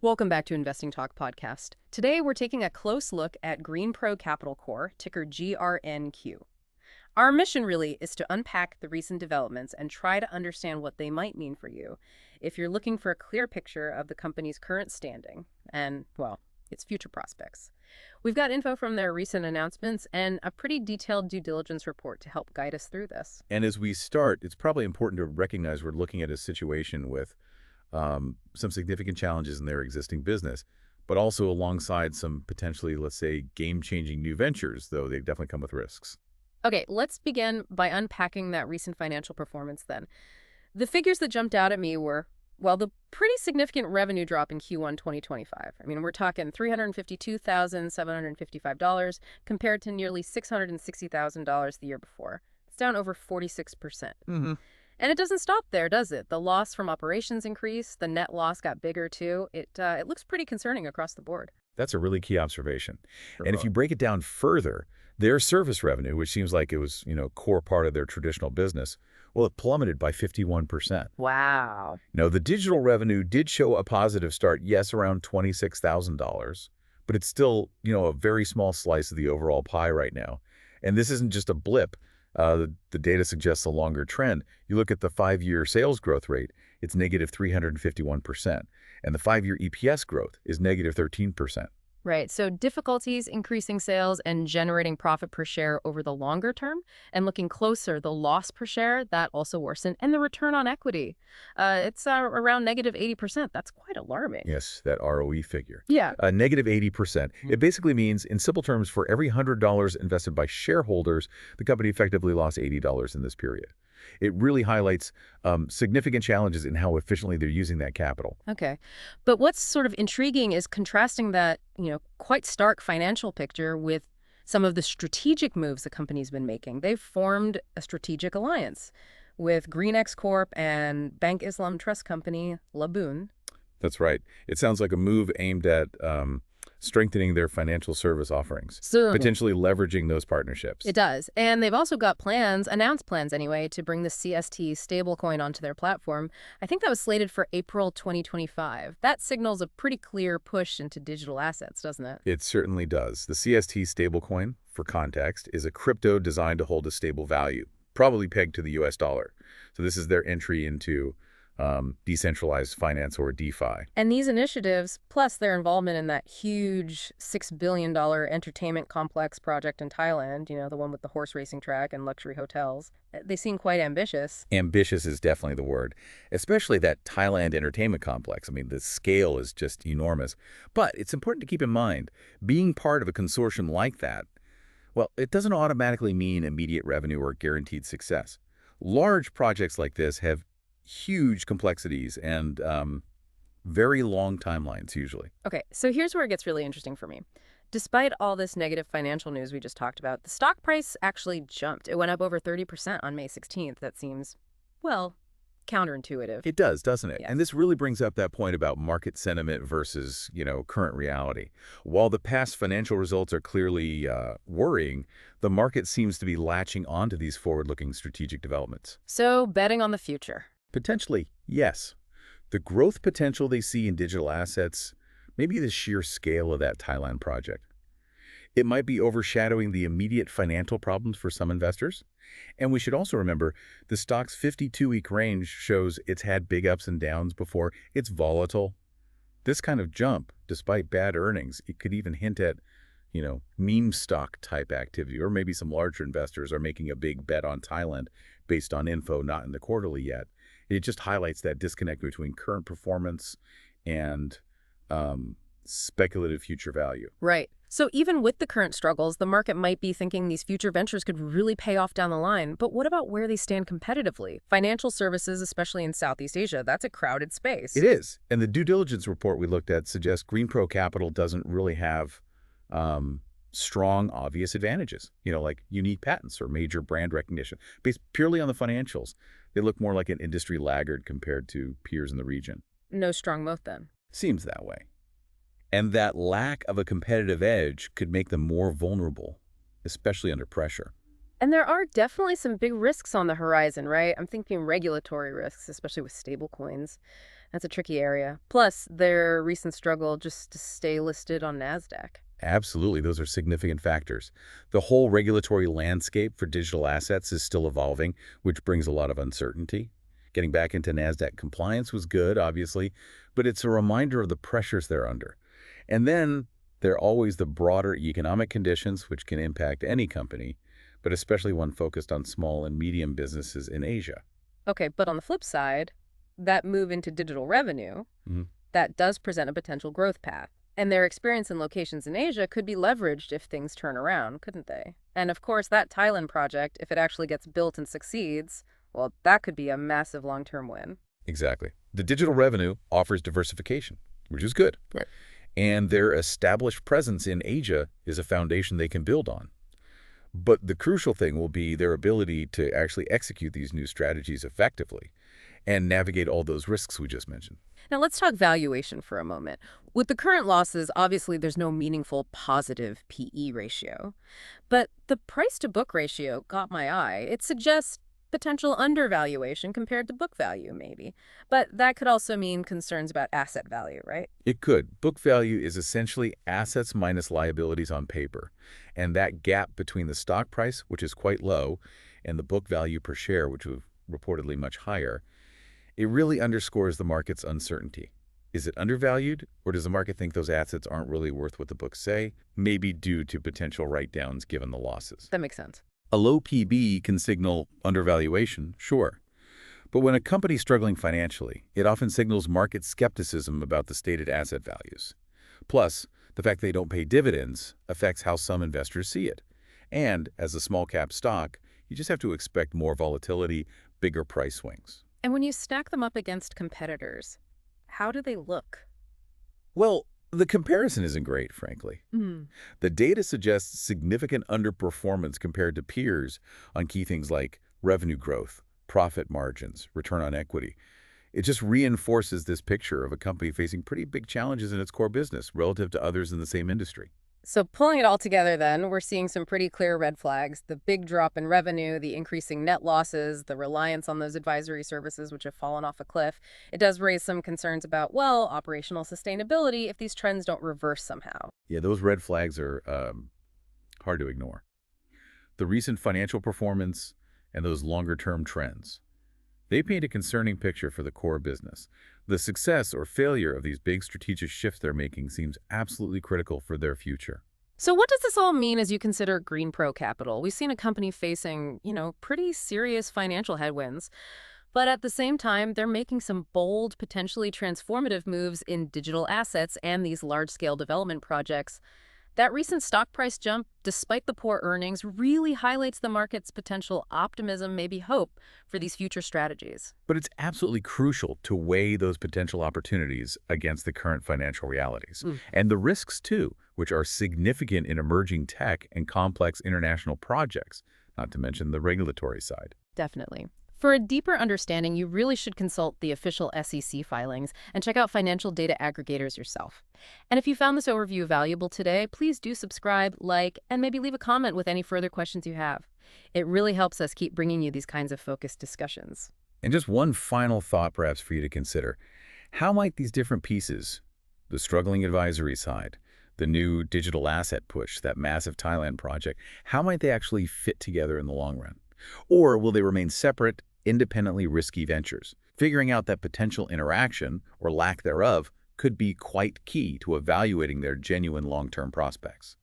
Welcome back to Investing Talk podcast. Today, we're taking a close look at Greenpro Capital Corp, ticker GRNQ. Our mission really is to unpack the recent developments and try to understand what they might mean for you if you're looking for a clear picture of the company's current standing and, well, its future prospects. We've got info from their recent announcements and a pretty detailed due diligence report to help guide us through this. And as we start, it's probably important to recognize we're looking at a situation with some significant challenges in their existing business, but also alongside some potentially, let's say, game-changing new ventures, though they definitely come with risks. Okay, let's begin by unpacking that recent financial performance then. The figures that jumped out at me were, well, the pretty significant revenue drop in Q1 2025. I mean, we're talking $352,755 compared to nearly $660,000 the year before. It's down over 46%. And it doesn't stop there, does it? The loss from operations increased. The net loss got bigger, too. It looks pretty concerning across the board. That's a really key observation. Sure. And if you break it down further, their service revenue, which seems like it was, core part of their traditional business, well, it plummeted by 51%. Wow. Now, the digital revenue did show a positive start, yes, around $26,000, but it's still, a very small slice of the overall pie right now. And this isn't just a blip. The data suggests a longer trend. You look at the 5-year sales growth rate, it's negative 351%. And the 5-year EPS growth is negative 13%. Right. So difficulties increasing sales and generating profit per share over the longer term. And looking closer, the loss per share, that also worsened. And the return on equity, it's around negative 80%. That's quite alarming. Yes, that ROE figure. Yeah. Negative 80%. It basically means, in simple terms, for every $100 invested by shareholders, the company effectively lost $80 in this period. It really highlights significant challenges in how efficiently they're using that capital. Okay. But what's sort of intriguing is contrasting that, quite stark financial picture with some of the strategic moves the company's been making. They've formed a strategic alliance with GreenX Corp and Bank Islam Trust Company, Laboon. That's right. It sounds like a move aimed at strengthening their financial service offerings, So potentially leveraging those partnerships. it does. And they've also got plans, announced plans anyway, to bring the CST stablecoin onto their platform. I think that was slated for April 2025. That signals a pretty clear push into digital assets, doesn't it? It certainly does. The CST stablecoin, for context, is a crypto designed to hold a stable value, probably pegged to the US dollar. So this is their entry into decentralized finance, or DeFi. And these initiatives, plus their involvement in that huge $6 billion entertainment complex project in Thailand, the one with the horse racing track and luxury hotels, they seem quite ambitious. Ambitious is definitely the word, especially that Thailand entertainment complex. I mean, the scale is just enormous. But it's important to keep in mind, being part of a consortium like that, well, it doesn't automatically mean immediate revenue or guaranteed success. Large projects like this have huge complexities and very long timelines, usually. Okay, so here's where it gets really interesting for me. Despite all this negative financial news we just talked about, the stock price actually jumped. It went up over 30% on May 16th. That seems, well, counterintuitive. It does, doesn't it? Yes. And this really brings up that point about market sentiment versus, current reality. While the past financial results are clearly worrying, the market seems to be latching onto these forward-looking strategic developments. So betting on the future. Potentially, yes. The growth potential they see in digital assets, maybe the sheer scale of that Thailand project. It might be overshadowing the immediate financial problems for some investors. And we should also remember the stock's 52-week range shows it's had big ups and downs before. It's volatile. This kind of jump, despite bad earnings, it could even hint at, meme stock type activity, or maybe some larger investors are making a big bet on Thailand based on info not in the quarterly yet. It just highlights that disconnect between current performance and speculative future value. Right. So even with the current struggles, the market might be thinking these future ventures could really pay off down the line. But what about where they stand competitively? Financial services, especially in Southeast Asia, that's a crowded space. It is. And the due diligence report we looked at suggests Greenpro Capital doesn't really have strong, obvious advantages, like unique patents or major brand recognition. Based purely on the financials, they look more like an industry laggard compared to peers in the region. No strong moat then. Seems that way. And that lack of a competitive edge could make them more vulnerable, especially under pressure. And there are definitely some big risks on the horizon, right? I'm thinking regulatory risks, especially with stablecoins. That's a tricky area. Plus, their recent struggle just to stay listed on Nasdaq. Absolutely, those are significant factors. The whole regulatory landscape for digital assets is still evolving, which brings a lot of uncertainty. Getting back into Nasdaq compliance was good, obviously, but it's a reminder of the pressures they're under. And then there are always the broader economic conditions, which can impact any company, but especially one focused on small and medium businesses in Asia. Okay, but on the flip side, that move into digital revenue, Mhm. that does present a potential growth path. And their experience in locations in Asia could be leveraged if things turn around, couldn't they? And of course, that Thailand project, if it actually gets built and succeeds, well, that could be a massive long-term win. Exactly. The digital revenue offers diversification, which is good. Right. And their established presence in Asia is a foundation they can build on. But the crucial thing will be their ability to actually execute these new strategies effectively and navigate all those risks we just mentioned. Now let's talk valuation for a moment. With the current losses, obviously there's no meaningful positive PE ratio. But the price to book ratio caught my eye. It suggests potential undervaluation compared to book value, maybe. But that could also mean concerns about asset value, right? It could. Book value is essentially assets minus liabilities on paper. And that gap between the stock price, which is quite low, and the book value per share, which was reportedly much higher, it really underscores the market's uncertainty. Is it undervalued, or does the market think those assets aren't really worth what the books say, maybe due to potential write-downs given the losses? That makes sense. A low PB can signal undervaluation, sure. But when a company's struggling financially, it often signals market skepticism about the stated asset values. Plus, the fact they don't pay dividends affects how some investors see it. And as a small-cap stock, you just have to expect more volatility, bigger price swings. And when you stack them up against competitors, how do they look? Well, the comparison isn't great, frankly. Hmm. The data suggests significant underperformance compared to peers on key things like revenue growth, profit margins, return on equity. It just reinforces this picture of a company facing pretty big challenges in its core business relative to others in the same industry. So pulling it all together then, we're seeing some pretty clear red flags. The big drop in revenue, the increasing net losses, the reliance on those advisory services which have fallen off a cliff. It does raise some concerns about, well, operational sustainability if these trends don't reverse somehow. Yeah, those red flags are hard to ignore. The recent financial performance and those longer-term trends, they paint a concerning picture for the core business. The success or failure of these big strategic shifts they're making seems absolutely critical for their future. So what does this all mean as you consider Greenpro Capital? We've seen a company facing, pretty serious financial headwinds. But at the same time, they're making some bold, potentially transformative moves in digital assets and these large-scale development projects. That recent stock price jump, despite the poor earnings, really highlights the market's potential optimism, maybe hope, for these future strategies. But it's absolutely crucial to weigh those potential opportunities against the current financial realities. And the risks, too, which are significant in emerging tech and complex international projects, not to mention the regulatory side. Definitely. For a deeper understanding, you really should consult the official SEC filings and check out financial data aggregators yourself. And if you found this overview valuable today, please do subscribe, like, and maybe leave a comment with any further questions you have. It really helps us keep bringing you these kinds of focused discussions. And just one final thought perhaps for you to consider. How might these different pieces, the struggling advisory side, the new digital asset push, that massive Thailand project, how might they actually fit together in the long run? Or will they remain separate, independently risky ventures? Figuring out that potential interaction, or lack thereof, could be quite key to evaluating their genuine long-term prospects.